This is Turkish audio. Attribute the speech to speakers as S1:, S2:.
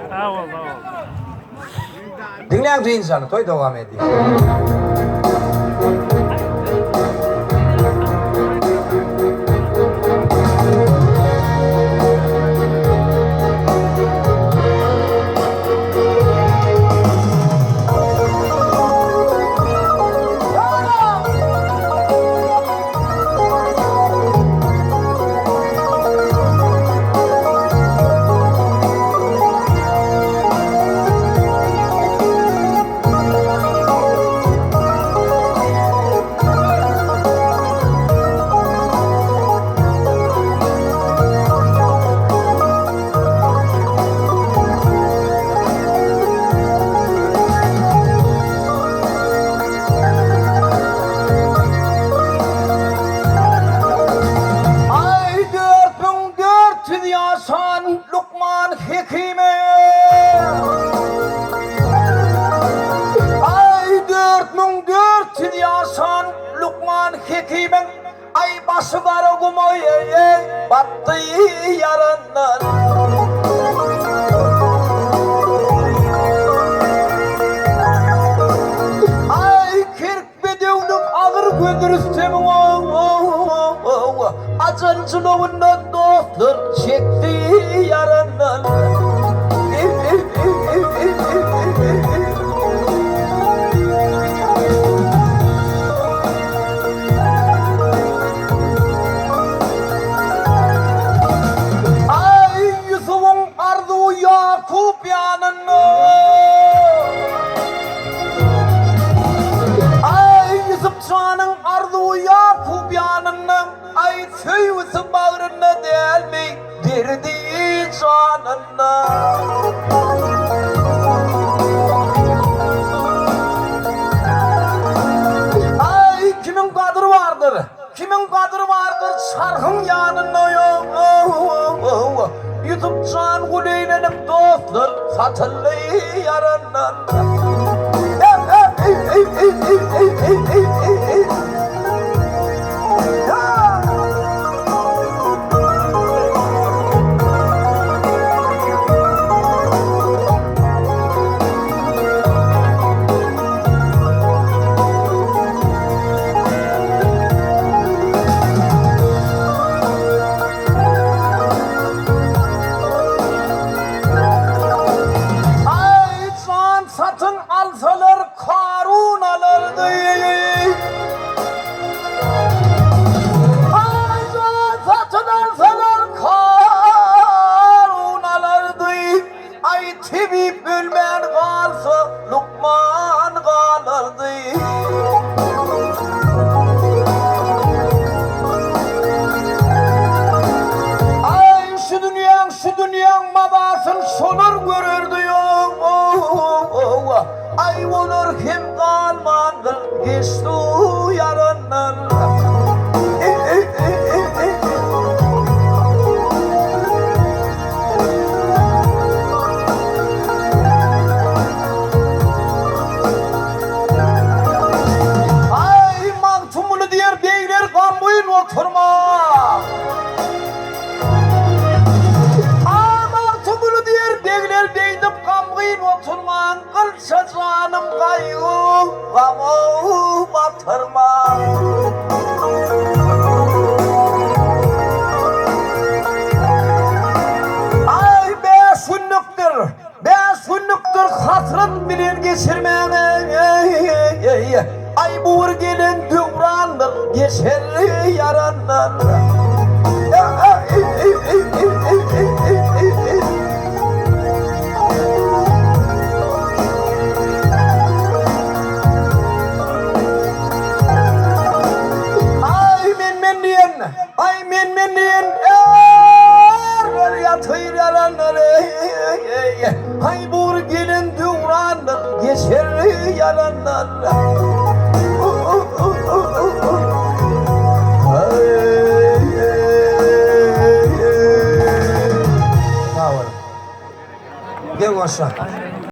S1: Sağ ol.
S2: Dinleyen insanı toy devam ediyor. Ay başı var o gumoye battı yarından. Ay kirk bedevnim ağır gündürüstem acıncılığından dostlar çekti yarından. Yakup yanına ay Yusuf Can'ın ardı Yakup yanına ay tüyüsü bağrına değil mi dirdi canına. Ay kimin kadri vardır şarkın yanına yok. Yusuf Can kuleylenip dostlar satıldı yarından. Satın alsalar Karun alırdı. Ay satın alsalar Karun alırdı. Ay tibi bülmen kalsa Lukman kalırdı. Ay şu dünyanın babasın şonur görürdü yok. Ay olur kim kalmandır geçti yarından. Ay mantumunu diğer beyler kamboyun oturma. Mantumunu diğer beyler beynip kamboyun oturma. Kılsa canım kayyum kamu batırma. Ay beş günlüktür hasret bilir geçirmene. Ay buğur gelin duvrandır geçer yaranlar. Ay men diyen yatır yalanları. Ay buğur gelin duvrandır geçer yalanlar. Gel aşağı.